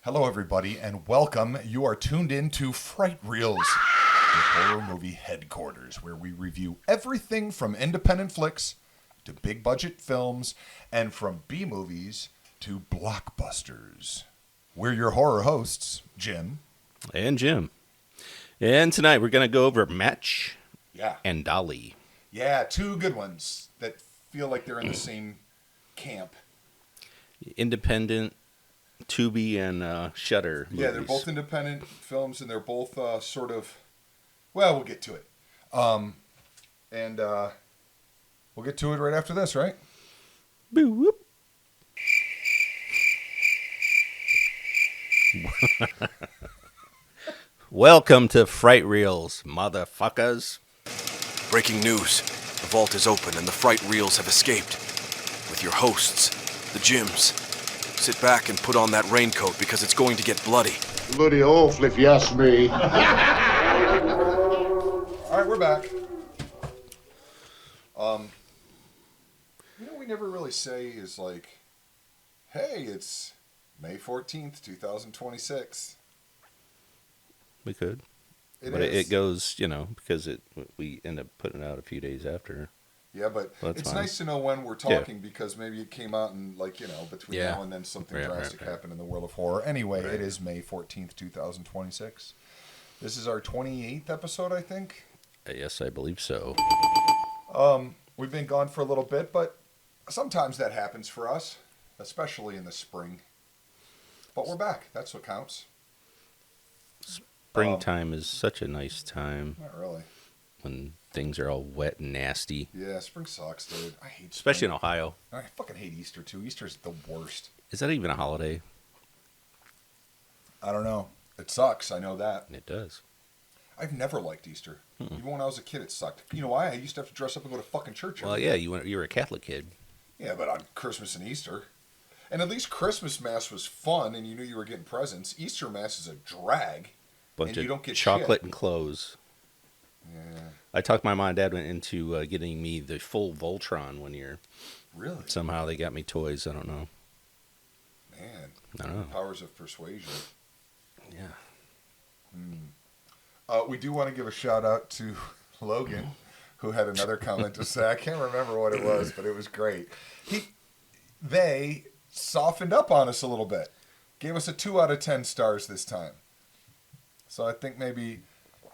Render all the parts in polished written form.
Hello, everybody, and welcome. You are tuned in to Fright Reels, the horror movie headquarters, where we review everything from independent flicks to big-budget films, and from B-movies to blockbusters. We're your horror hosts, Jim. And Jim. And tonight we're going to go over Match and Dolly. Yeah, two good ones that feel like they're in the same camp. Independent Tubi and Shudder movies. Yeah, they're both independent films, and they're both sort of... Well, we'll get to it. And we'll get to it right after this, right? Boo whoop. Welcome to Fright Reels, motherfuckers. Breaking news. The vault is open and the Fright Reels have escaped. With your hosts, the Jims. Sit back and put on that raincoat because it's going to get bloody. Bloody awful if you ask me. All right, we're back. We never really say is like, hey, it's May 14th, 2026. We could. But it goes, because we end up putting it out a few days after. Yeah, but it's fine. Nice to know when we're talking because maybe it came out and between now and then something drastic happened in the world of horror. Anyway, It is May 14th, 2026. This is our 28th episode, I think. Yes, I believe so. We've been gone for a little bit, but sometimes that happens for us, especially in the spring. But we're back. That's what counts. Springtime is such a nice time. Not really. When things are all wet and nasty. Yeah, spring sucks, dude. I hate spring. Especially in Ohio. I fucking hate Easter, too. Easter's the worst. Is that even a holiday? I don't know. It sucks. I know that. It does. I've never liked Easter. Even when I was a kid, it sucked. You know why? I used to have to dress up and go to fucking church. Well, yeah, you were a Catholic kid. Yeah, but on Christmas and Easter. And at least Christmas Mass was fun, and you knew you were getting presents. Easter Mass is a drag, and you don't get chocolate shit. And clothes. Yeah. I talked my mom and dad went into getting me the full Voltron one year. Really? Somehow they got me toys. I don't know. Man. I don't know. Powers of persuasion. Yeah. We do want to give a shout out to Logan, who had another comment to say. I can't remember what it was, but it was great. They softened up on us a little bit. Gave us a 2 out of 10 stars this time. So I think maybe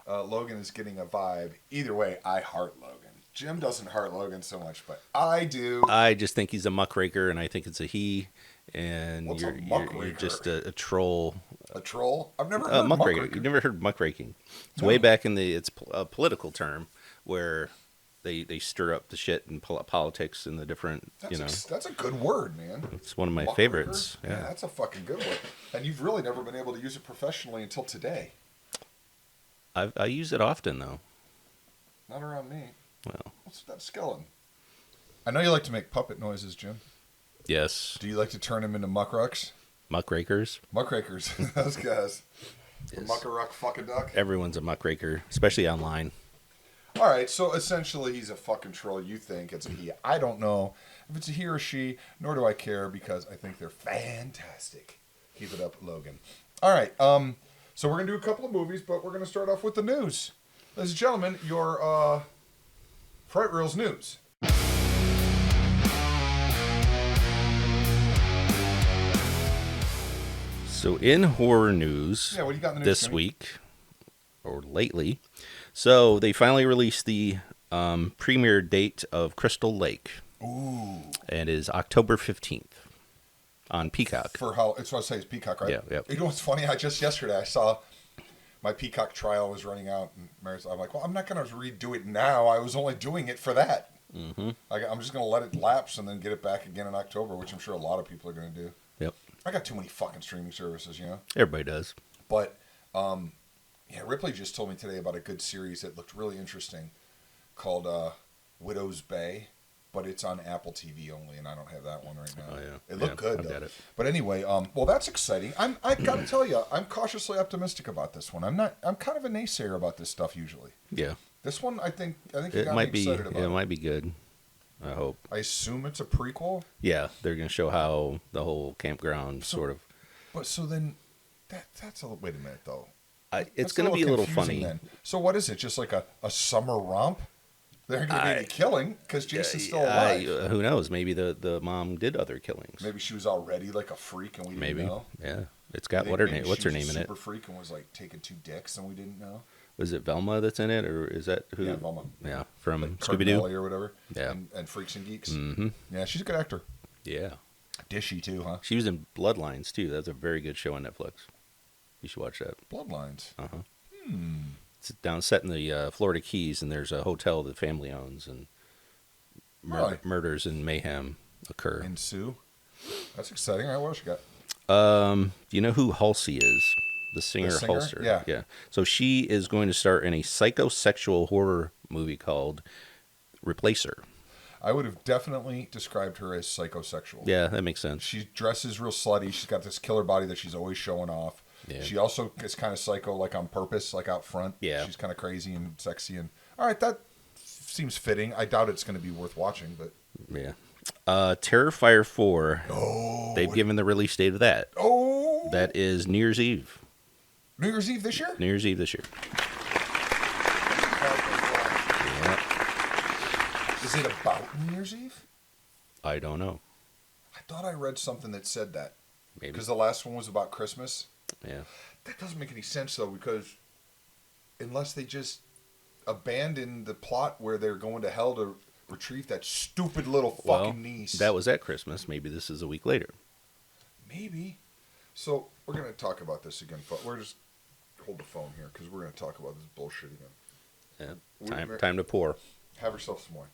Logan is getting a vibe. Either way, I heart Logan. Jim doesn't heart Logan so much, but I do. I just think he's a muckraker, and I think it's a he. And What's you're just a troll. A troll? I've never heard muckraker. You've never heard muckraking. It's way back in it's a political term where they stir up the shit in politics and the different, That's a good word, man. It's one of my muckraker? favorites. Yeah, that's a fucking good word. And you've really never been able to use it professionally until today. I use it often, though. Not around me. Well. What's that skeleton? I know you like to make puppet noises, Jim. Yes. Do you like to turn them into muckrucks? Muckrakers? Muckrakers. Those guys. Yes. Muckaruck fucking duck. Everyone's a muckraker, especially online. All right, so essentially he's a fucking troll. You think it's a he. I don't know if it's a he or she, nor do I care because I think they're fantastic. Keep it up, Logan. All right, so we're going to do a couple of movies, but we're going to start off with the news. Ladies and gentlemen, your Fright Reels news. So in horror news, what do you got in the news this week, or lately, so they finally released the premiere date of Crystal Lake. Ooh. And it is October 15th on Peacock. For how, it's what I say, it's Peacock, right? Yeah. You know what's funny? Yesterday I saw my Peacock trial was running out, and I'm like, well, I'm not going to redo it now. I was only doing it for that. Mm-hmm. I'm just going to let it lapse and then get it back again in October, which I'm sure a lot of people are going to do. Yep. I got too many fucking streaming services, Everybody does. But, Ripley just told me today about a good series that looked really interesting called Widow's Bay, but it's on Apple TV only, and I don't have that one right now. Oh, yeah. It looked good, I've though. got it. But anyway, well, that's exciting. I got to tell you, I'm cautiously optimistic about this one. I'm kind of a naysayer about this stuff usually. Yeah. This one, I think you it got might me excited be. about. It might be good. I hope. I assume it's a prequel. Yeah, they're going to show how the whole campground sort of. But so then, That's a wait a minute though. It's That's going to be a little confusing funny. then. So what is it? Just like a summer romp? They're going to be any killing because Jason's still alive. Who knows? Maybe the mom did other killings. Maybe she was already like a freak and we didn't know. Yeah. It's got Maybe what's her she was name a in it? super freak and was like taking 2 dicks and we didn't know. Was it Velma that's in it, or is that who? Yeah, Velma. Yeah, from Like Scooby Doo or whatever. Yeah. And Freaks and Geeks. Mm-hmm. Yeah, she's a good actor. Yeah. Dishy too, huh? She was in Bloodlines too. That's a very good show on Netflix. You should watch that. Bloodlines. Uh-huh. It's down set in the Florida Keys, and there's a hotel the family owns, and Really? murders and mayhem occur. Ensue. That's exciting. All right, what else you got? Do you know who Halsey is? The singer, singer? Halsey. Yeah. Yeah. So she is going to star in a psychosexual horror movie called Replacer. I would have definitely described her as psychosexual. Yeah, that makes sense. She dresses real slutty. She's got this killer body that she's always showing off. Yeah. She also is kind of psycho, like on purpose, like out front. Yeah. She's kind of crazy and sexy. And all right, that seems fitting. I doubt it's going to be worth watching, but Yeah. Terrifier 4. oh, They've given the release date of that. oh, That is New Year's Eve. New Year's Eve this year. New Year's Eve this year. Yeah. Is it about New Year's Eve? I don't know. I thought I read something that said that Maybe. because the last one was about Christmas. Yeah. That doesn't make any sense though, because unless they just abandon the plot where they're going to hell to retrieve that stupid little fucking niece. That was at Christmas. Maybe this is a week later. Maybe. So we're gonna talk about this again. We're just hold the phone here because we're gonna talk about this bullshit again. Yeah. Time to pour. Have yourself some wine.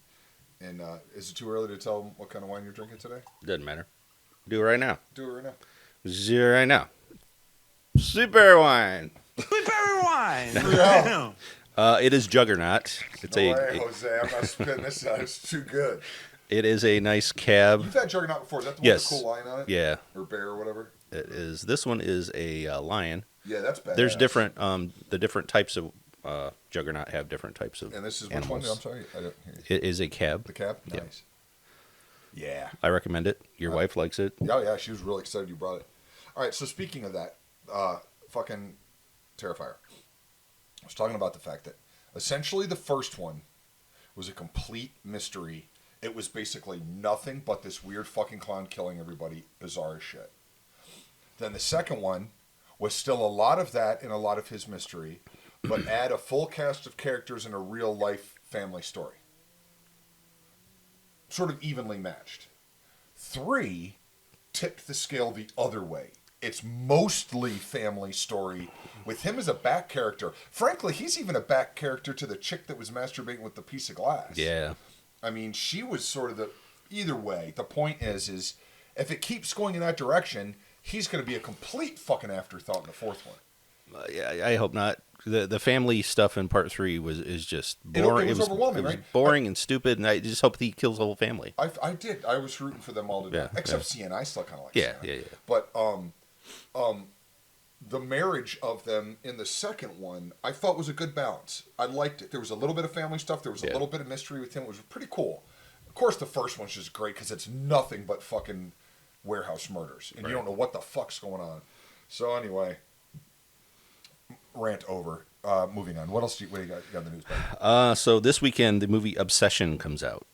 And is it too early to tell them what kind of wine you're drinking today? Doesn't matter. Do it right now. Do it right now. Do it right now. Super wine. Super wine. Yeah. It is Juggernaut. It's No way, Jose. I'm not spitting this out. It's too good. It is a nice cab. You've had Juggernaut before. Is that the one Yes. with the cool lion on it? Yeah. Or bear or whatever? It is. This one is a lion. Yeah, that's bad. There's different. The different types of Juggernaut have different types of. And this is animals. which one? I'm sorry. I don't hear you. It is a cab. The cab? Yeah. Nice. Yeah. I recommend it. Your wife likes it. Yeah, yeah. She was really excited you brought it. All right, so speaking of that, fucking Terrifier. I was talking about the fact that essentially the first one was a complete mystery. It was basically nothing but this weird fucking clown killing everybody, bizarre as shit. Then the second one was still a lot of that and a lot of his mystery, but add a full cast of characters and a real life family story. Sort of evenly matched. 3 tipped the scale the other way. It's mostly family story with him as a back character. Frankly, he's even a back character to the chick that was masturbating with the piece of glass. Yeah. I mean, she was sort of the... Either way, the point is if it keeps going in that direction, he's going to be a complete fucking afterthought in the fourth one. Yeah, I hope not. The family stuff in part 3 is just boring. It was overwhelming, it was right? boring and stupid, and I just hope he kills the whole family. I did. I was rooting for them all to death. Yeah, Except Sienna. I still kind of like Yeah, Sienna. yeah, yeah. But the marriage of them in the second one, I thought was a good balance. I liked it. There was a little bit of family stuff. There was a little bit of mystery with him. It was pretty cool. Of course, the first one's just great because it's nothing but fucking warehouse murders. And you don't know what the fuck's going on. So anyway, rant over. Moving on. What else do you got in the news, buddy? So this weekend, the movie Obsession comes out.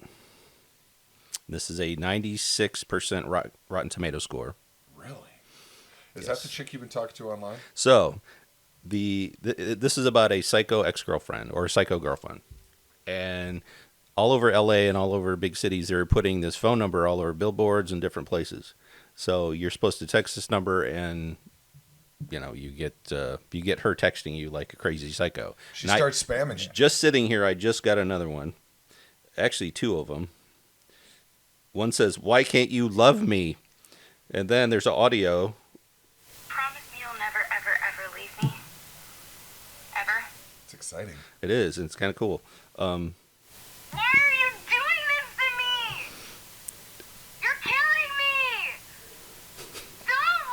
This is a 96% Rotten Tomato score. Really? Is that the chick you've been talking to online? So, this is about a psycho ex-girlfriend or a psycho girlfriend. And all over LA and all over big cities, they're putting this phone number all over billboards and different places. So you're supposed to text this number and... you get her texting you like a crazy psycho. She And starts spamming you. Just sitting here, I just got another one. Actually, 2 of them. One says, "Why can't you love me?" And then there's an audio. Promise me you'll never, ever, ever leave me. Ever. It's exciting. It is, and it's kind of cool. Why are you doing this to me? You're killing me! Don't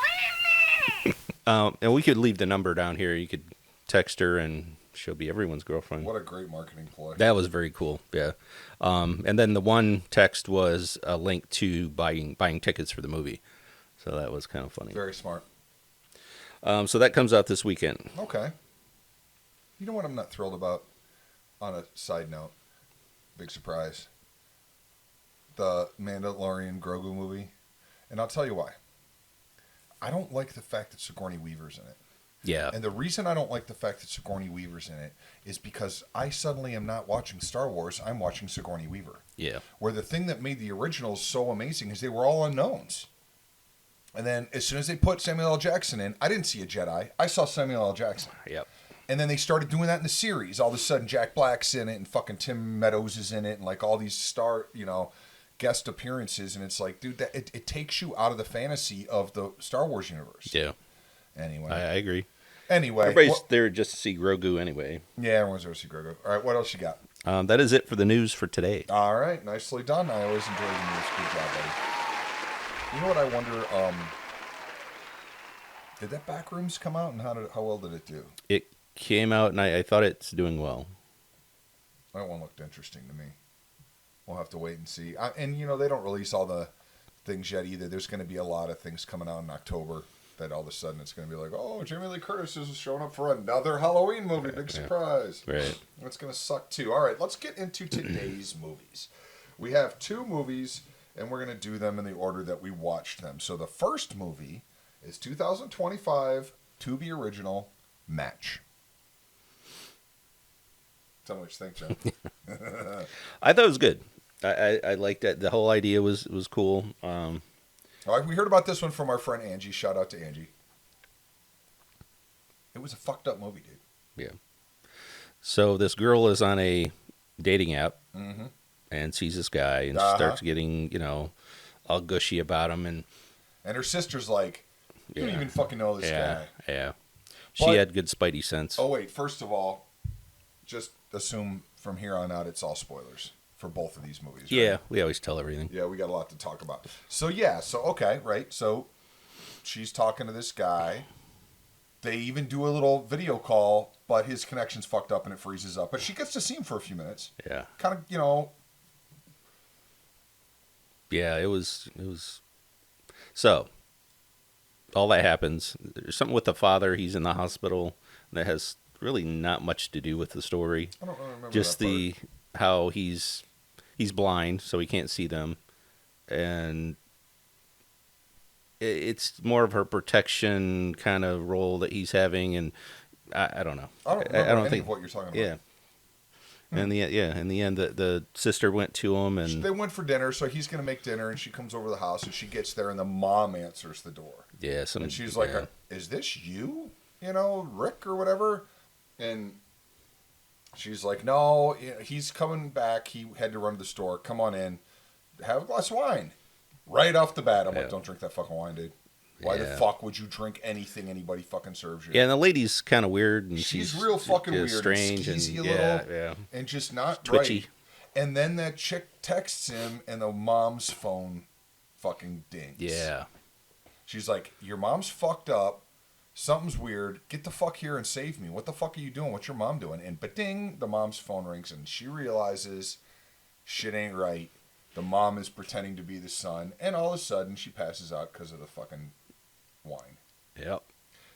leave me! And we could leave the number down here. You could text her, and she'll be everyone's girlfriend. What a great marketing ploy. That was very cool. Yeah. And then the one text was a link to buying tickets for the movie. So that was kind of funny. Very smart. So that comes out this weekend. Okay. You know what I'm not thrilled about? On a side note, big surprise. The Mandalorian Grogu movie. And I'll tell you why. I don't like the fact that Sigourney Weaver's in it. Yeah. And the reason I don't like the fact that Sigourney Weaver's in it is because I suddenly am not watching Star Wars, I'm watching Sigourney Weaver. Yeah. Where the thing that made the originals so amazing is they were all unknowns. And then as soon as they put Samuel L. Jackson in, I didn't see a Jedi. I saw Samuel L. Jackson. Yep. And then they started doing that in the series. All of a sudden, Jack Black's in it, and fucking Tim Meadows is in it, and like all these guest appearances. And it's like, dude, that it takes you out of the fantasy of the Star Wars universe. Yeah. Anyway, I agree. Anyway, Everybody's there just to see Grogu anyway. yeah, everyone's there to see Grogu. All right, what else you got? That is it for the news for today. All right, nicely done. I always enjoy the news. Good job, buddy. You know what I wonder? Did that Backrooms come out, and how well did it do? It came out, and I thought it's doing well. That one looked interesting to me. We'll have to wait and see. And they don't release all the things yet either. There's going to be a lot of things coming out in October that all of a sudden it's going to be like, oh, Jamie Lee Curtis is showing up for another Halloween movie. Big surprise. Right. That's going to suck too. All right, let's get into today's movies. We have 2 movies, and we're going to do them in the order that we watched them. So the first movie is 2025 Tubi original Match. Tell me what you think, John. I thought it was good. I liked that. The whole idea was cool. All right, we heard about this one from our friend Angie. Shout out to Angie. It was a fucked up movie, dude. Yeah. So this girl is on a dating app Mm-hmm. and sees this guy and starts getting, all gushy about him. And her sister's like, you don't even fucking know this guy. Yeah. But- She had good spidey sense. Oh, wait. First of all, just assume from here on out it's all spoilers for both of these movies. Right? Yeah, we always tell everything. Yeah, we got a lot to talk about. So, okay, right. So, she's talking to this guy. They even do a little video call, but his connection's fucked up and it freezes up. But she gets to see him for a few minutes. Yeah. Kind of, Yeah, it was. So, all that happens. There's something with the father. He's in the hospital that has really not much to do with the story. I don't really remember Just that part. how he's blind, so he can't see them, and it's more of her protection kind of role that he's having, and I don't know. I don't remember any think of what you're talking about. Yeah. In the end, the sister went to him, and They went for dinner, so he's going to make dinner, and she comes over to the house, and she gets there, and the mom answers the door. yeah, And she's like, yeah. is this you? Rick or whatever? And she's like, no, he's coming back. He had to run to the store. Come on in. Have a glass of wine. Right off the bat, I'm like, don't drink that fucking wine, dude. Why the Yeah. fuck would you drink anything anybody fucking serves you? Yeah, and the lady's kind of weird, and She's real fucking weird and strange, skeezy a yeah, little. yeah. And just not Twitchy. right. And then that chick texts him, and the mom's phone fucking dings. Yeah. She's like, your mom's fucked up. Something's weird. Get the fuck here and save me. What the fuck are you doing? What's your mom doing? And ba-ding, the mom's phone rings, and she realizes shit ain't right. The mom is pretending to be the son, and all of a sudden she passes out because of the fucking wine. Yep.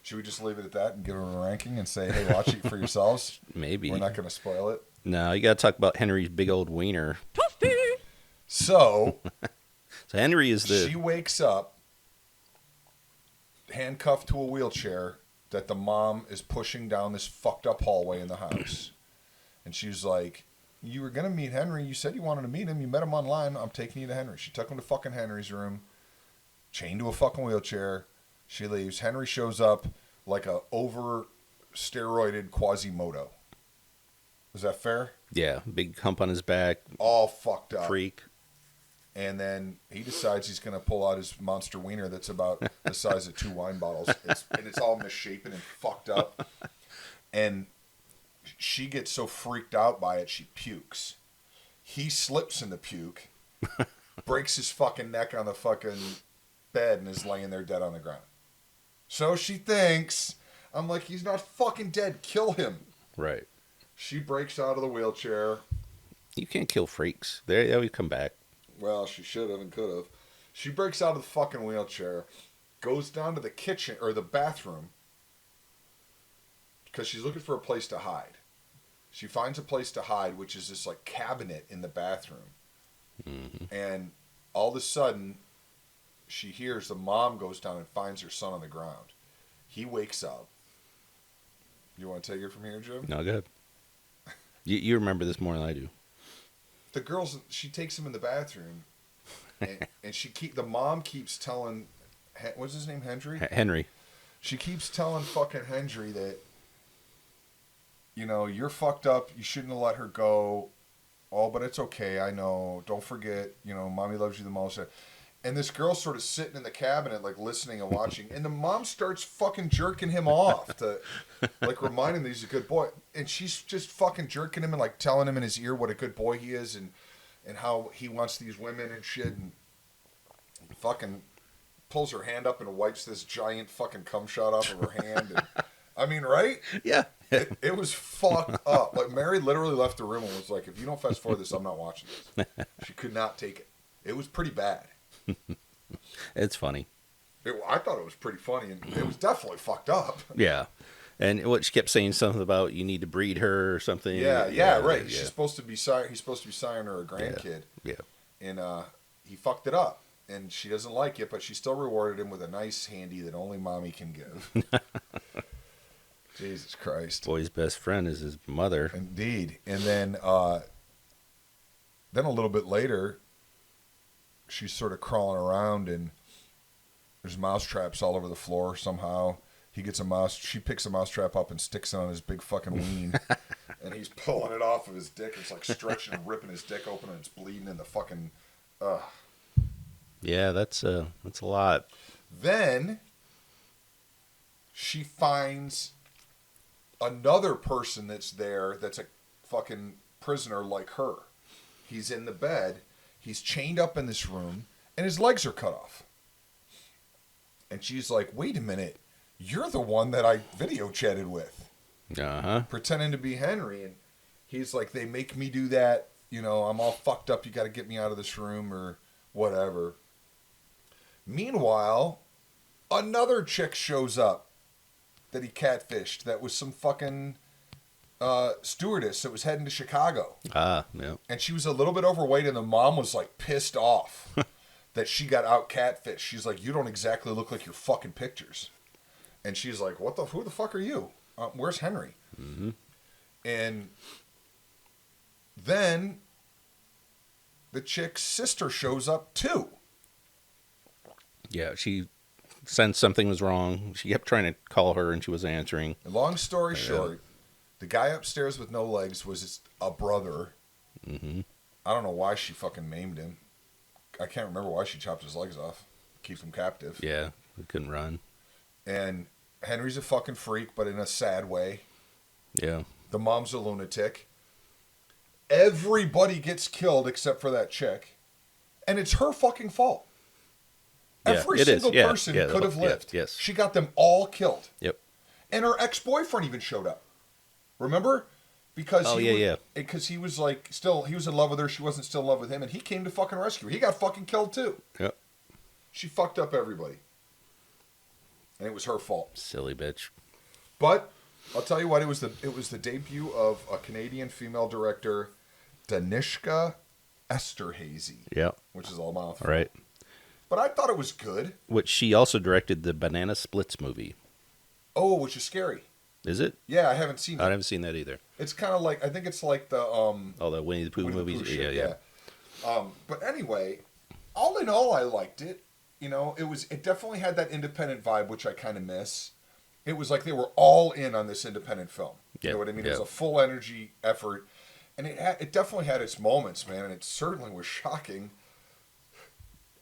Should we just leave it at that and give her a ranking and say, hey, watch it for yourselves? Maybe. We're not going to spoil it. No, you got to talk about Henry's big old wiener. So, So Henry is she wakes up handcuffed to a wheelchair that the mom is pushing down this fucked up hallway in the house. And she's like, you were going to meet Henry. You said you wanted to meet him. You met him online. I'm taking you to Henry. She took him to fucking Henry's room, chained to a fucking wheelchair. She leaves. Henry shows up like a over steroided Quasimodo. Is that fair? Yeah, big hump on his back, All fucked up. freak. And then he decides he's going to pull out his monster wiener that's about the size of 2 wine bottles. It's all misshapen and fucked up. And she gets so freaked out by it, she pukes. He slips in the puke, breaks his fucking neck on the fucking bed, and is laying there dead on the ground. So she thinks, I'm like, he's not fucking dead. Kill him. Right. She breaks out of the wheelchair. You can't kill freaks. They always come back. Well, she should have and could have. She breaks out of the fucking wheelchair, goes down to the kitchen or the bathroom, because she's looking for a place to hide. She finds a place to hide, which is this like cabinet in the bathroom. Mm-hmm. And all of a sudden, she hears the mom goes down and finds her son on the ground. He wakes up. You want to take it from here, Jim? No, go ahead. You remember this more than I do. She takes him in the bathroom, and the mom keeps telling, what's his name, Henry? Henry. She keeps telling fucking Henry that, you're fucked up. You shouldn't have let her go. Oh, but it's okay. I know. Don't forget, mommy loves you the most. And this girl's sort of sitting in the cabinet, like listening and watching. And the mom starts fucking jerking him off to, like, remind him that he's a good boy. And she's just fucking jerking him and, like, telling him in his ear what a good boy he is and how he wants these women and shit. And fucking pulls her hand up and wipes this giant fucking cum shot off of her hand. And, I mean, right? Yeah. It was fucked up. Like, Mary literally left the room and was like, if you don't fast forward this, I'm not watching this. She could not take it. It was pretty bad. It's funny. I thought it was pretty funny, and it was definitely fucked up. Yeah. And what she kept saying something about you need to breed her or something. Yeah, right. She's supposed to be he's supposed to be siring her a grandkid. Yeah. And he fucked it up. And she doesn't like it, but she still rewarded him with a nice handy that only mommy can give. Jesus Christ. Boy's best friend is his mother. Indeed. And then a little bit later, she's sort of crawling around and there's mouse traps all over the floor somehow. She picks a mouse trap up and sticks it on his big fucking ween. And he's pulling it off of his dick. It's like stretching and ripping his dick open and it's bleeding in the fucking... Yeah, that's a lot. Then she finds another person that's there that's a fucking prisoner like her. He's in the bed. He's chained up in this room, and his legs are cut off. And she's like, wait a minute. You're the one that I video chatted with. Uh-huh. Pretending to be Henry. And he's like, they make me do that. I'm all fucked up. You got to get me out of this room or whatever. Meanwhile, another chick shows up that he catfished. That was some fucking stewardess that was heading to Chicago. Ah, yeah. And she was a little bit overweight, and the mom was like pissed off that she got out catfished. She's like, you don't exactly look like your fucking pictures. And she's like, who the fuck are you? Where's Henry? Mm-hmm. And then the chick's sister shows up too. Yeah, she sensed something was wrong. She kept trying to call her, and she wasn't answering. And long story short, the guy upstairs with no legs was a brother. Mm-hmm. I don't know why she fucking maimed him. I can't remember why she chopped his legs off. Keeps him captive. Yeah, he couldn't run. And Henry's a fucking freak, but in a sad way. Yeah. The mom's a lunatic. Everybody gets killed except for that chick. And it's her fucking fault. Yeah, Every single person could have lived. Yes. She got them all killed. Yep. And her ex-boyfriend even showed up. Remember? Because because he was like he was in love with her, she wasn't still in love with him, and he came to fucking rescue her. He got fucking killed too. Yep. She fucked up everybody. And it was her fault. Silly bitch. But I'll tell you what, it was the debut of a Canadian female director, Danishka Esterhazy. Yep. Which is all mouthful. Right. But I thought it was good. Which she also directed the Banana Splits movie. Oh, which is scary. Is it? Yeah, I haven't seen it. I haven't seen that either. It's kind of like, I think it's like the... the Winnie the Pooh movies? Pooh shit, yeah. But anyway, all in all, I liked it. It definitely had that independent vibe, which I kind of miss. It was like they were all in on this independent film. You know what I mean? It was a full energy effort. And it definitely had its moments, man, and it certainly was shocking.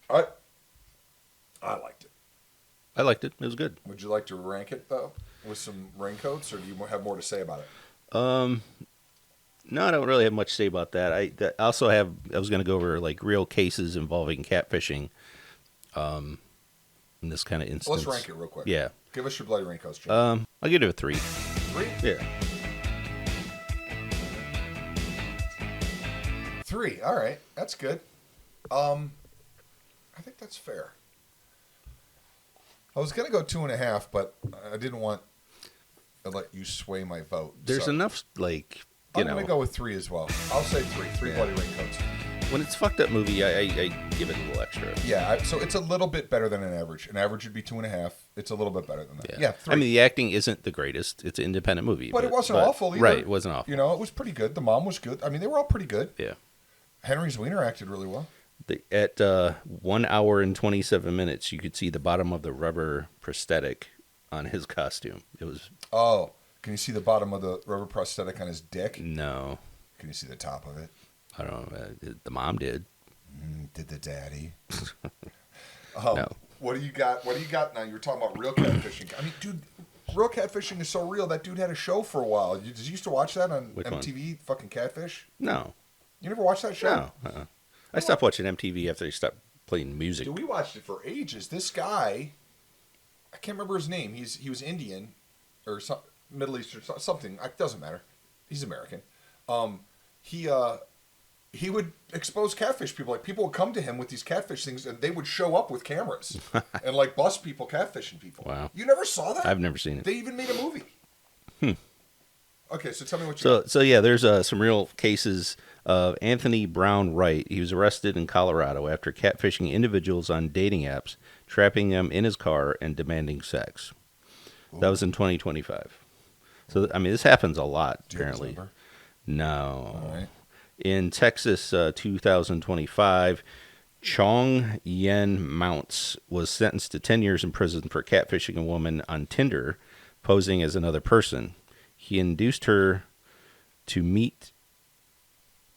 I liked it. I liked it. It was good. Would you like to rank it, though, with some raincoats, or do you have more to say about it? No, I don't really have much to say about that. I was going to go over like real cases involving catfishing. In this kind of instance. Let's rank it real quick. Yeah. Give us your bloody raincoats, Jim. I'll give it a 3. 3? Yeah. 3. All right, that's good. I think that's fair. I was gonna go 2.5, but I didn't want and let you sway my vote. There's So, enough, like, I'm going to go with 3 as well. I'll say 3. 3 bloody raincoats. when it's a fucked up movie, I give it a little extra. Yeah, so it's a little bit better than an average. An average would be 2.5. It's a little bit better than that. Yeah, 3. I mean, the acting isn't the greatest. It's an independent movie. But it wasn't awful either. Right, it wasn't awful. You know, it was pretty good. The mom was good. I mean, they were all pretty good. Yeah. Henry Zwiener acted really well. At 1 hour and 27 minutes, you could see the bottom of the rubber prosthetic on his costume. It was... Oh, can you see the bottom of the rubber prosthetic on his dick? No. Can you see the top of it? I don't know. The mom did. Did the daddy? No. What do you got? What do you got now? You were talking about real catfishing. I mean, dude, real catfishing is so real. That dude had a show for a while. Did you used to watch that on Which MTV? Fucking Catfish. No. You never watched that show? No. I stopped watching MTV after they stopped playing music. Dude, we watched it for ages. This guy, I can't remember his name. He was Indian or some Middle Eastern something. It doesn't matter. He's American. He would expose catfish people. Like, people would come to him with these catfish things, and they would show up with cameras and like bust people catfishing people. Wow. You never saw that? I've never seen it. They even made a movie. Okay, so tell me what you. So yeah, there's some real cases of Anthony Brown Wright. He was arrested in Colorado after catfishing individuals on dating apps, trapping them in his car, and demanding sex. Ooh. That was in 2025. So I mean, this happens a lot. Apparently, no. All right. In Texas, 2025, Chong Yen Mounts was sentenced to 10 years in prison for catfishing a woman on Tinder, posing as another person. He induced her to meet,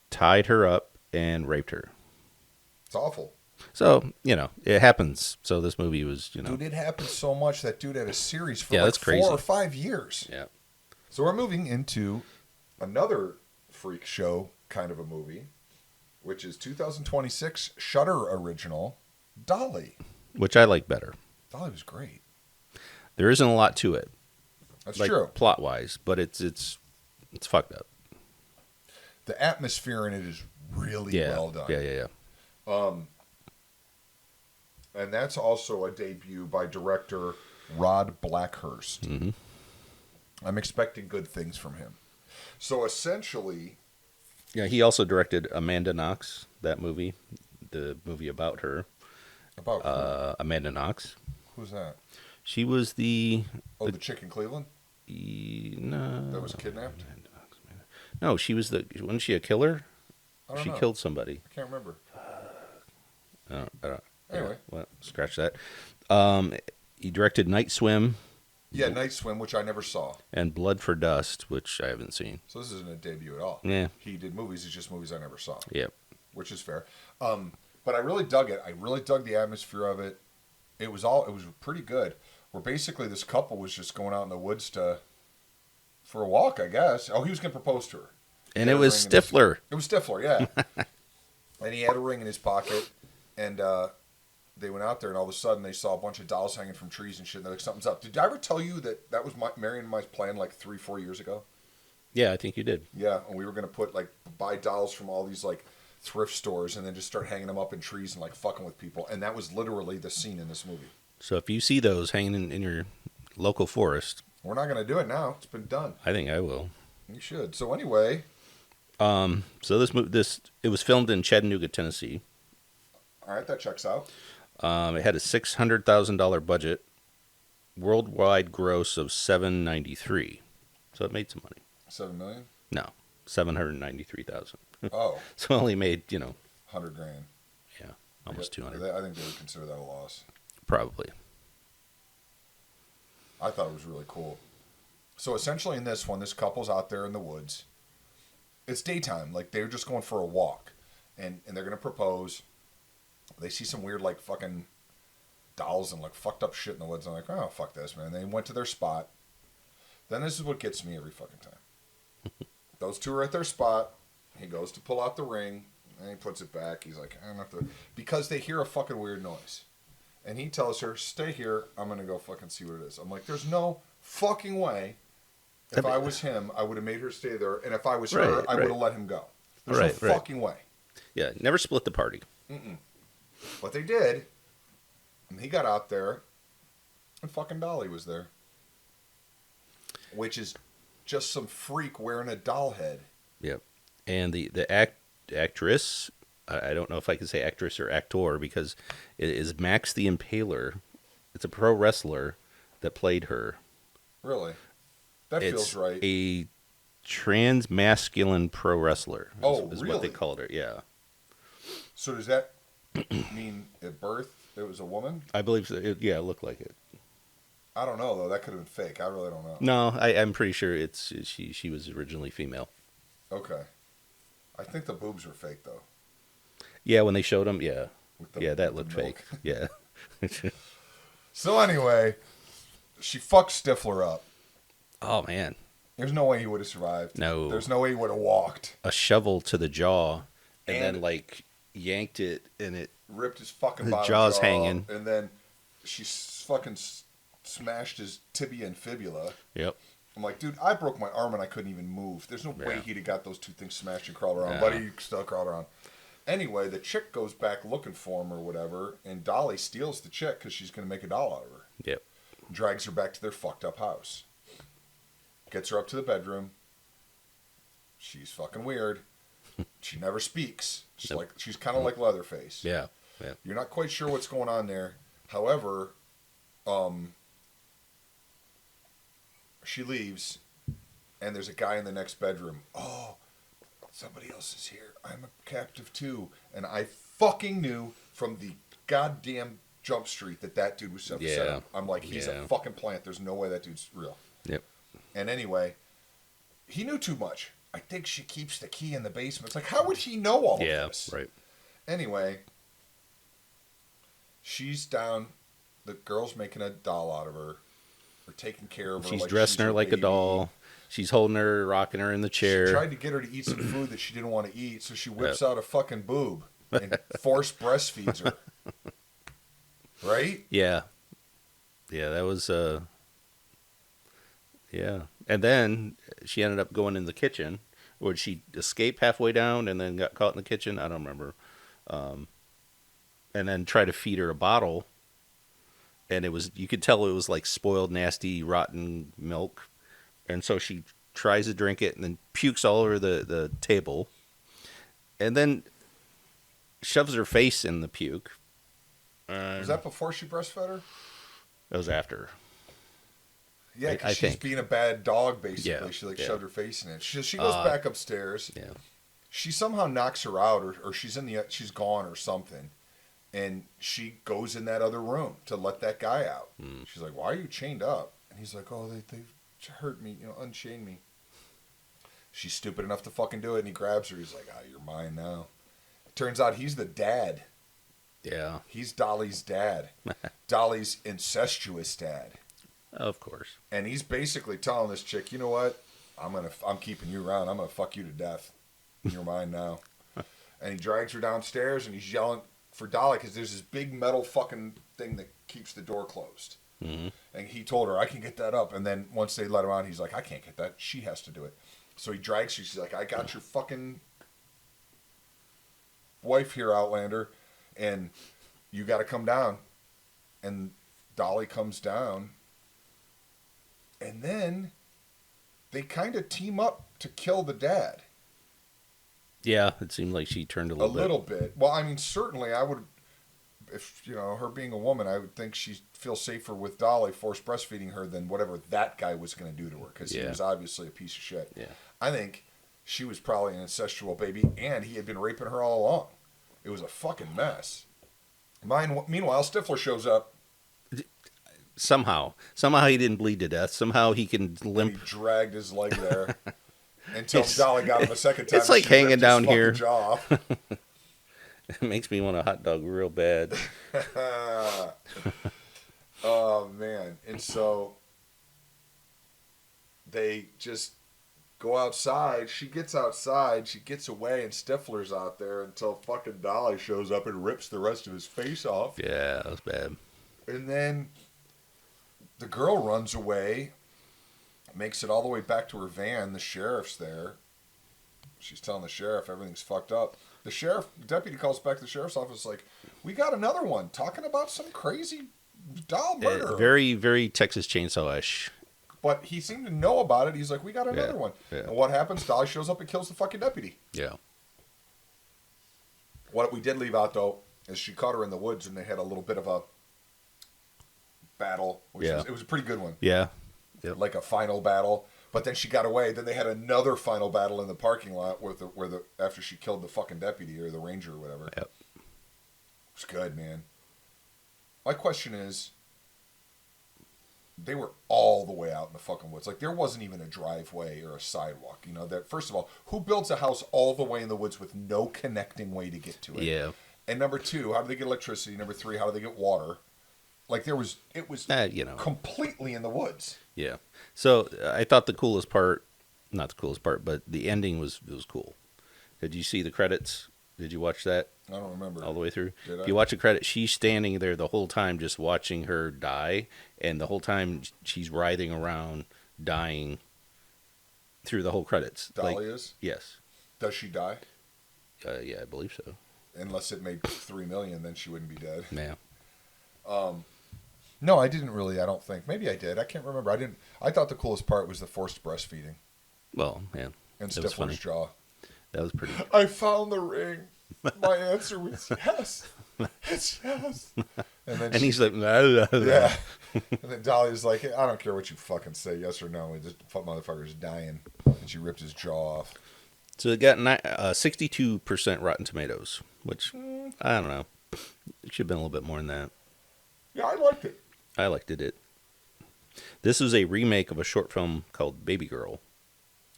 tied her up, and raped her. It's awful. So, it happens. So this movie was, Dude, it happened so much that dude had a series for that's crazy. 4 or 5 years. Yeah. So we're moving into another freak show kind of a movie, which is 2026 Shudder original, Dolly. Which I like better. Dolly was great. There isn't a lot to it. That's like, true. Plot-wise, but it's fucked up. The atmosphere in it is really well done. Yeah. And that's also a debut by director Rod Blackhurst. Mm-hmm. I'm expecting good things from him. So essentially... Yeah, he also directed Amanda Knox, that movie, the movie about her. About who? Amanda Knox. Who's that? She was the chick in Cleveland? No. That was kidnapped? No, she was wasn't she a killer? She know. killed somebody. I can't remember. I don't. Anyway. Yeah, well, scratch that. He directed Night Swim. Yeah, Night Swim, which I never saw. And Blood for Dust, which I haven't seen. So this isn't a debut at all. Yeah. He did movies, it's just movies I never saw. Yep. Which is fair. But I really dug it. I really dug the atmosphere of it. It was pretty good. Where basically this couple was just going out in the woods for a walk, I guess. Oh, he was going to propose to her. And it was Stifler. It was Stifler, yeah. And he had a ring in his pocket, and they went out there, and all of a sudden they saw a bunch of dolls hanging from trees and shit, and they're like, something's up. Did I ever tell you that was Marion and my plan like 3-4 years ago? Yeah, I think you did. Yeah, and we were going to buy dolls from all these like thrift stores and then just start hanging them up in trees and like fucking with people. And that was literally the scene in this movie. So if you see those hanging in your local forest... We're not going to do it now. It's been done. I think I will. You should. So anyway... So it was filmed in Chattanooga, Tennessee. All right, that checks out. It had a $600,000 budget, worldwide gross of $793,000. So it made some money. $7 million? No, $793,000. Oh. So it only made, $100,000. Yeah, almost 200. I think they would consider that a loss. Probably. I thought it was really cool. So essentially in this one, this couple's out there in the woods. It's daytime. Like, they're just going for a walk. And they're going to propose. They see some weird, like, fucking dolls and, like, fucked up shit in the woods. And I'm like, oh, fuck this, man. They went to their spot. Then this is what gets me every fucking time. Those two are at their spot. He goes to pull out the ring. And he puts it back. He's like, I don't have to... Because they hear a fucking weird noise. And he tells her, stay here. I'm going to go fucking see what it is. I'm like, there's no fucking way. If I was him, I would have made her stay there. And if I was her, I would have let him go. There's no fucking way. Yeah, never split the party. Mm-mm. But they did. And he got out there. And fucking Dolly was there. which is just some freak wearing a doll head. Yep. And the actress, I don't know if I can say actress or actor because it is Max the Impaler. It's a pro wrestler that played her. Really? That feels right. A trans-masculine pro wrestler is really? what they called her. Yeah. So does that mean at birth it was a woman? I believe so. It looked like it. I don't know though. That could have been fake. I really don't know. No, I'm pretty sure she was originally female. Okay. I think the boobs were fake though. Yeah, when they showed them, yeah. That with looked the fake. milk. Yeah. So anyway, she fucked Stifler up. Oh man. There's no way he would have survived. No. There's no way he would have walked. A shovel to the jaw, and And- then like yanked it, and it Ripped his fucking The bottom jaw's jaw, hanging. and then she fucking smashed his tibia and fibula. Yep. I'm like, dude, I broke my arm and I couldn't even move. There's no way Yeah. he'd have got those two things smashed and crawled around. Yeah. Buddy, you still crawled around. Anyway, the chick goes back looking for him or whatever, and Dolly steals the chick because she's going to make a doll out of her. Yep. Drags her back to their fucked up house. Gets her up to the bedroom. She's fucking weird. She never speaks. She's kind of like Leatherface. Yeah. Yeah. You're not quite sure what's going on there. However, she leaves, and there's a guy in the next bedroom. Oh, somebody else is here. I'm a captive too. And I fucking knew from the goddamn jump street that dude was set Yeah. up. I'm like, he's a fucking plant. There's no way that dude's real. Yep. And anyway, he knew too much. I think she keeps the key in the basement. It's like, how would he know all of this? Right. Anyway, she's down. The girl's making a doll out of her. Or taking care of her. She's like dressing her like a baby. doll. She's holding her, rocking her in the chair. She tried to get her to eat some food that she didn't want to eat, so she whips out a fucking boob and force breastfeeds her. Right? Yeah. Yeah, that was yeah. And then she ended up going in the kitchen. Would she escape halfway down and then got caught in the kitchen? I don't remember. And then try to feed her a bottle. And you could tell it was like spoiled, nasty, rotten milk. And so she tries to drink it and then pukes all over the table. And then shoves her face in the puke. Was that before she breastfed her? That was after. Yeah, I because she's think. being a bad dog, basically. Yeah, She yeah. shoved her face in it. She goes back upstairs. Yeah. She somehow knocks her out, or she's she's gone or something. And she goes in that other room to let that guy out. She's like, "Why are you chained up?" And he's like, "Oh, they hurt me, unchain me." She's stupid enough to fucking do it, and he grabs her. He's like, "Ah, you're mine now." Turns out he's the dad. Yeah. He's Dolly's dad. Dolly's incestuous dad. Of course. And he's basically telling this chick, "You know what? I'm keeping you around. I'm gonna fuck you to death. You're mine now." And he drags her downstairs, and he's yelling for Dolly because there's this big metal fucking thing that keeps the door closed. Mm-hmm. And he told her, "I can get that up." And then once they let him out, he's like, "I can't get that. She has to do it." So he drags her. She's like, "I got your fucking wife here, Outlander, and you got to come down." And Dolly comes down. And then they kind of team up to kill the dad. Yeah, it seemed like she turned a little bit. Well, I mean, certainly I would, if, her being a woman, I would think she'd feel safer with Dolly force breastfeeding her than whatever that guy was going to do to her, because he was obviously a piece of shit. Yeah. I think she was probably an incestual baby, and he had been raping her all along. It was a fucking mess. Meanwhile, Stifler shows up. Somehow he didn't bleed to death. Somehow he can limp. And he dragged his leg there until Dolly got him a second time. It's like She hanging ripped down his fucking here. jaw off. It makes me want a hot dog real bad. Oh, man. And so they just go outside. She gets outside. She gets away, and Stifler's out there until fucking Dolly shows up and rips the rest of his face off. Yeah, that was bad. And then the girl runs away, makes it all the way back to her van. The sheriff's there. She's telling the sheriff everything's fucked up. The deputy calls back to the sheriff's office like, "We got another one talking about some crazy doll murder." Very, very Texas Chainsaw-ish. But he seemed to know about it. He's like, we got another one. Yeah. And what happens? Dolly shows up and kills the fucking deputy. Yeah. What we did leave out, though, is she caught her in the woods and they had a little bit of a battle. It was a pretty good one. Yeah. Yep. Like a final battle. But then she got away. Then they had another final battle in the parking lot after she killed the fucking deputy or the ranger or whatever. Yep. It was good, man. My question is, they were all the way out in the fucking woods. Like, there wasn't even a driveway or a sidewalk. You know, that first of all, who builds a house all the way in the woods with no connecting way to get to it? Yeah. And number two, how do they get electricity? Number three, how do they get water? Like, it was completely in the woods. Yeah. So I thought the coolest part, not the coolest part, but the ending was cool. Did you see the credits? Did you watch that? I don't remember. All the way through? Did I? If you watch the credits, she's standing there the whole time just watching her die, and the whole time she's writhing around, dying through the whole credits. Dolly is? Yes. Does she die? Yeah, I believe so. Unless it made $3 million, then she wouldn't be dead. Yeah. No, I didn't really. I don't think. Maybe I did. I can't remember. I didn't. I thought the coolest part was the forced breastfeeding Well, man. and That was funny. Stifler's jaw. That was pretty. I found the ring. My answer was yes. It's yes. And then And he's like, "Nah, nah, nah." yeah. And then Dolly was like, I don't care what you fucking say, yes or no. This motherfucker's dying. And she ripped his jaw off. So it got 62% Rotten Tomatoes, which, I don't know. It should have been a little bit more than that. Yeah, I liked it. I liked it. This is a remake of a short film called Baby Girl.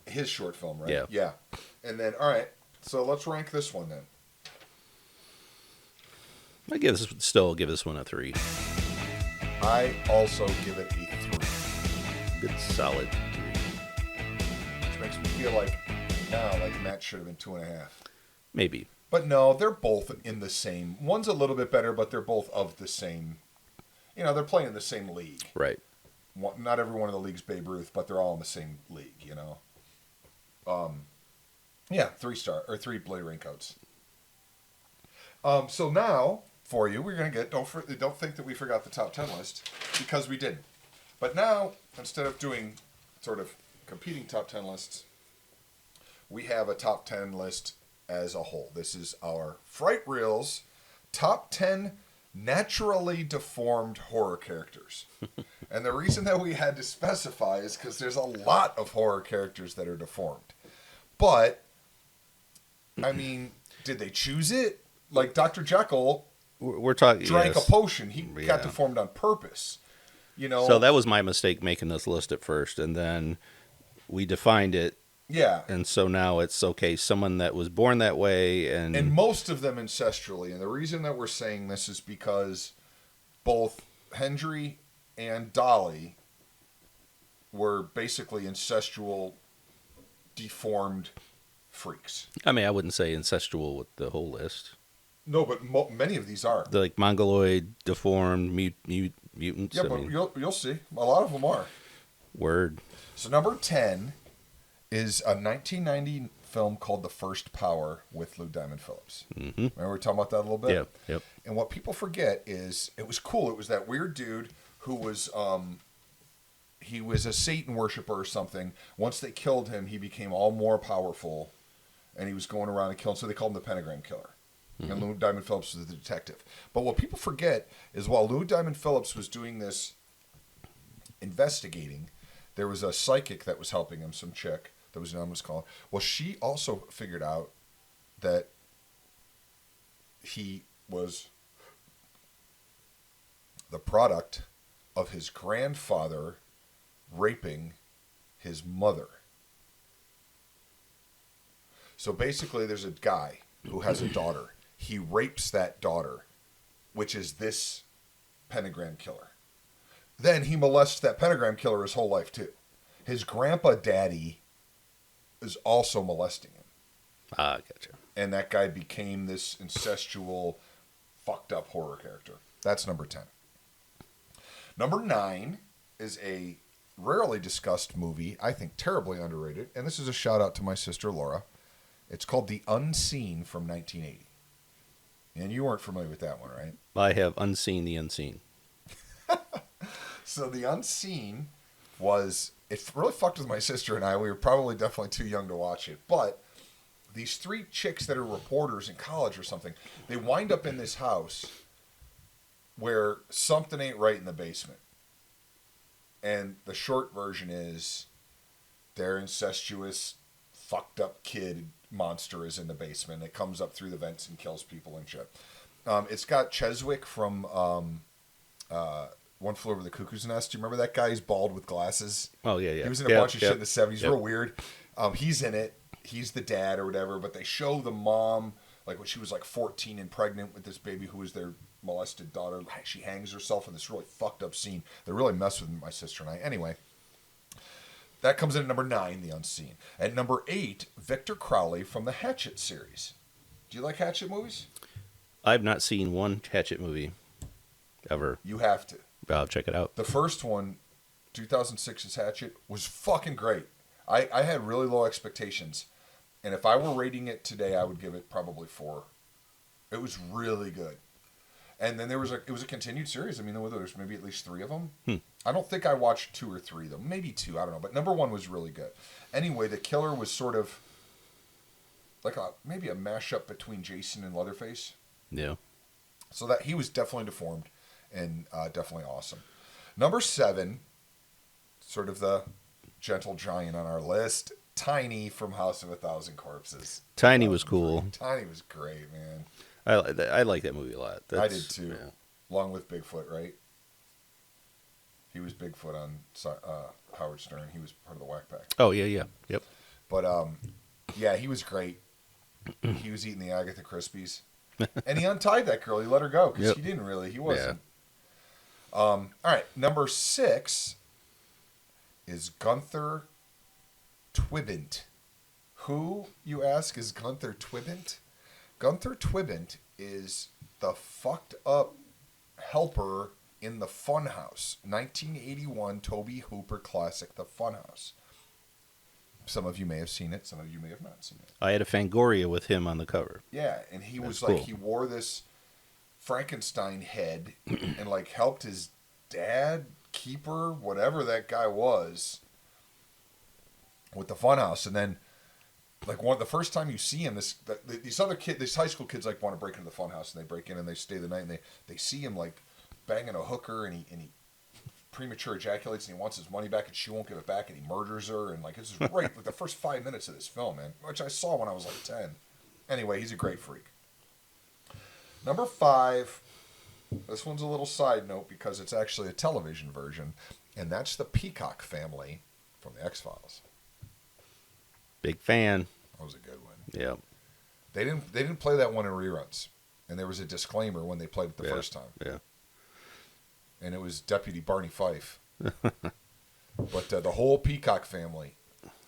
His short film, right? Yeah. Yeah. And then, all right. So let's rank this one then. Still give this one a 3. I also give it a 3. Good solid 3. Which makes me feel like Matt should have been 2.5. Maybe. But no, they're both in the same. One's a little bit better, but they're both of the same. You know, they're playing in the same league. Right. Not every one of the leagues Babe Ruth, but they're all in the same league, you know. Yeah, 3 Blade Raincoats. So now, for you, we're going to get, don't think that we forgot the top 10 list, because we didn't. But now, instead of doing sort of competing top 10 lists, we have a top 10 list as a whole. This is our Fright Reels top 10 naturally deformed horror characters. And the reason that we had to specify is because there's a lot of horror characters that are deformed. But, I mean, did they choose it? Like Dr. Jekyll We're talking. drank yes. a potion. He Yeah. got deformed on purpose. You know? So that was my mistake making this list at first, and then we defined it. Yeah. And so now it's okay, someone that was born that way And most of them ancestrally. And the reason that we're saying this is because both Hendry and Dolly were basically ancestral deformed freaks. I mean, I wouldn't say incestual with the whole list. No, but many of these are. They're like mongoloid, deformed, mutants. Yeah, I but mean, you'll see. A lot of them are. word. So number 10 is a 1990 film called The First Power with Lou Diamond Phillips. Mm-hmm. Remember we were talking about that a little bit? Yeah, yep. And what people forget is it was cool. It was that weird dude who was he was a Satan worshiper or something. Once they killed him, he became all more powerful, and he was going around and killing. So they called him the Pentagram Killer. Mm-hmm. And Lou Diamond Phillips was the detective. But what people forget is while Lou Diamond Phillips was doing this investigating, there was a psychic that was helping him, some chick that was anonymous calling. Well, she also figured out that he was the product of his grandfather raping his mother. So basically, there's a guy who has a daughter. He rapes that daughter, which is this pentagram killer. Then he molests that pentagram killer his whole life, too. His grandpa daddy is also molesting him. Ah, gotcha. And that guy became this incestual, fucked up horror character. That's number 10. Number 9 is a rarely discussed movie, I think terribly underrated, and this is a shout out to my sister Laura. It's called The Unseen from 1980. And you weren't familiar with that one, right? I have unseen the unseen. So The Unseen was it really fucked with my sister and I. We were probably definitely too young to watch it, but these three chicks that are reporters in college or something, they wind up in this house where something ain't right in the basement. And the short version is their incestuous, fucked up kid monster is in the basement. It comes up through the vents and kills people and shit. It's got Cheswick from One Flew Over the Cuckoo's Nest. Do you remember that guy? He's bald with glasses. Oh, yeah, yeah. He was in a bunch of shit in the 70s. Yep. Real weird. He's in it. He's the dad or whatever, but they show the mom, like when she was like 14 and pregnant with this baby who was their molested daughter. She hangs herself in this really fucked up scene. They really mess with my sister and I. Anyway, that comes in at number 9, The Unseen. At number 8, Victor Crowley from the Hatchet series. Do you like Hatchet movies? I've not seen one Hatchet movie ever. You have to. I'll check it out. The first one, 2006's Hatchet, was fucking great. I had really low expectations. And if I were rating it today, I would give it probably 4. It was really good. And then it was a continued series. I mean, there's maybe at least 3 of them. I don't think I watched 2 or 3 though. Maybe 2. I don't know. But number 1 was really good. Anyway, the killer was sort of like maybe a mashup between Jason and Leatherface. Yeah. So that he was definitely deformed and definitely awesome. Number 7, sort of the gentle giant on our list, Tiny from House of a Thousand Corpses. Tiny was cool. Tiny was great, man. I like that movie a lot. I did too. Yeah. Along with Bigfoot, right? He was Bigfoot on Howard Stern. He was part of the Whack Pack. Oh, yeah, yeah. Yep. But, yeah, he was great. He was eating the Agatha Christie's. And he untied that girl. He let her go because Yep. he didn't really. He wasn't. All right. Number 6 is Gunther Twibbent. Who, you ask, is Gunther Twibbent? Gunther Twibbent is the fucked up helper in The Funhouse. 1981 Tobe Hooper classic, The Funhouse. Some of you may have seen it. Some of you may have not seen it. I had a Fangoria with him on the cover. Yeah, and he was That's like, cool. he wore this Frankenstein head and like helped his dad, keeper, whatever that guy was, with the Funhouse. And then, like the first time you see him, these high school kids like want to break into the Funhouse, and they break in and they stay the night, and they see him like banging a hooker, and he premature ejaculates, and he wants his money back, and she won't give it back, and he murders her, and like this is great. Like the first 5 minutes of this film, man, which I saw when I was like 10. Anyway, he's a great freak. Number 5, this one's a little side note because it's actually a television version, and that's the Peacock family from the X-Files. Big fan. That was a good one. Yeah. They didn't play that one in reruns, and there was a disclaimer when they played it the first time. Yeah. And it was Deputy Barney Fife. But the whole Peacock family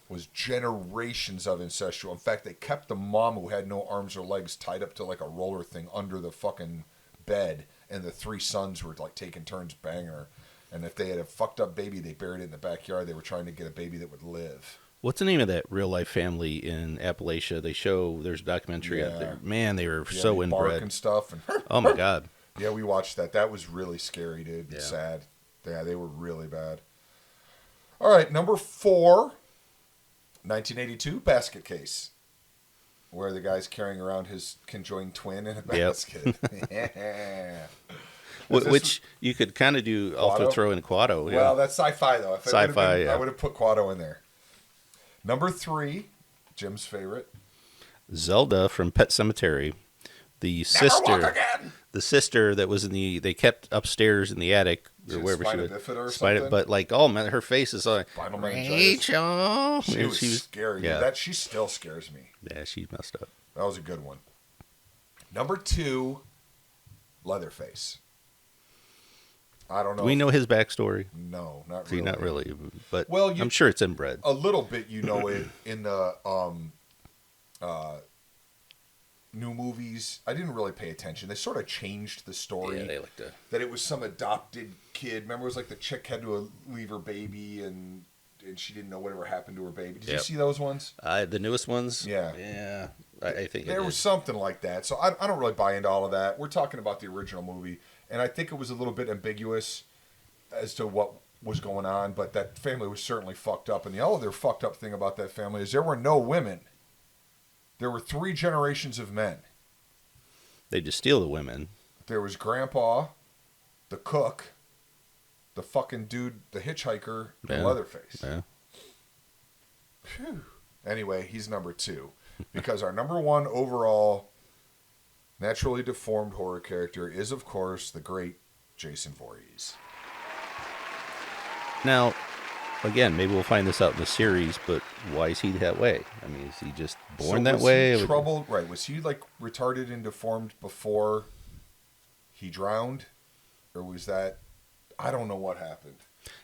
was generations of incestual. In fact, they kept the mom who had no arms or legs tied up to like a roller thing under the fucking bed, and the 3 sons were like taking turns banging her. And if they had a fucked up baby, they buried it in the backyard. They were trying to get a baby that would live. What's the name of that real life family in Appalachia? There's a documentary out there. Man, they were Yeah, so they bark inbred. and stuff. And Oh my God. yeah, we watched that. That was really scary, dude. Yeah. Sad. Yeah, they were really bad. All right, number 4, 1982 Basket Case, where the guy's carrying around his conjoined twin in a basket. Yeah. Which you could kind of do, also Quado? throw in Quado. Yeah. Well, that's sci-fi though. If it would've Sci-fi, been, yeah. I would have put Quado in there. Number 3, Jim's favorite. Zelda from Pet Cemetery. The Never walk sister, again. the sister that was they kept upstairs in the attic Is or it wherever she spina was. bifida or something? But like, oh man, her face is like Spinal meningitis. Rachel. She And was scary. Yeah, That she still scares me. yeah, she messed up. That was a good one. Number 2, Leatherface. I don't know. We know his backstory. No, not See, really. not really, but Well, I'm sure it's inbred. A little bit, you know it in the new movies. I didn't really pay attention. They sort of changed the story. Yeah, they like to. That it was some adopted kid. Remember, it was like the chick had to leave her baby and she didn't know whatever happened to her baby. Did you Yep. see those ones? The newest ones. Yeah. Yeah, I think There it was is. something like that. So I don't really buy into all of that. We're talking about the original movie, and I think it was a little bit ambiguous as to what was going on, but that family was certainly fucked up. And the other fucked up thing about that family is there were no women. There were 3 generations of men. They just steal the women. There was Grandpa, the cook, the fucking dude, the hitchhiker, and Leatherface. Yeah. Phew. Anyway, he's number 2. Because our number 1 overall naturally deformed horror character is, of course, the great Jason Voorhees. Now, again, maybe we'll find this out in the series, but why is he that way? I mean, is he just born that way? Was he troubled? Right. Was he like retarded and deformed before he drowned? Or was that... I don't know what happened.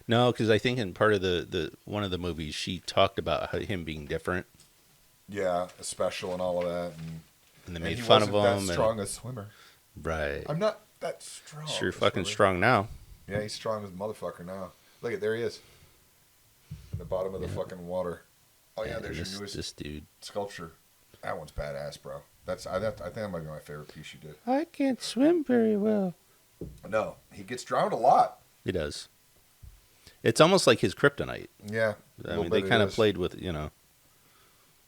No, because I think in part of the one of the movies, she talked about him being different. Yeah, a special and all of that. And they made fun of him. He wasn't that strong a swimmer. Right. I'm not that strong. Sure fucking strong now. Yeah, he's strong as a motherfucker now. Look at, there he is. In the bottom of the fucking water. Oh yeah, there's your newest this dude. sculpture. That one's badass, bro. I think that might be my favorite piece you did. I can't swim very well. No, he gets drowned a lot. He does. It's almost like his kryptonite. Yeah. I mean, they kind of played with, All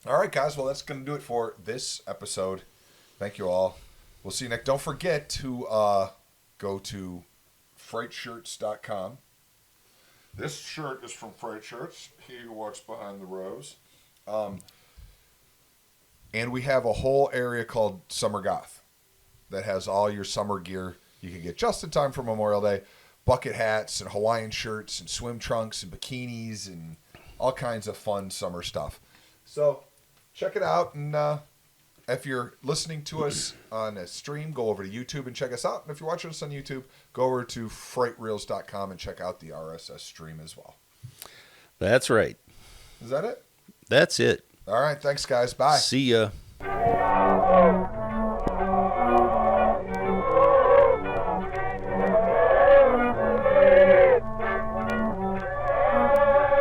right, guys. Well, that's going to do it for this episode. Thank you all. We'll see you next. Don't forget to go to frightshirts.com. This shirt is from Fright Shirts. He who walks behind the rose. And we have a whole area called Summer Goth that has all your summer gear you can get just in time for Memorial Day. Bucket hats and Hawaiian shirts and swim trunks and bikinis and all kinds of fun summer stuff. So check it out. And if you're listening to us on a stream, go over to YouTube and check us out. And if you're watching us on YouTube, go over to frightreels.com and check out the RSS stream as well. That's right. Is that it? That's it. All right. Thanks, guys. Bye. See ya.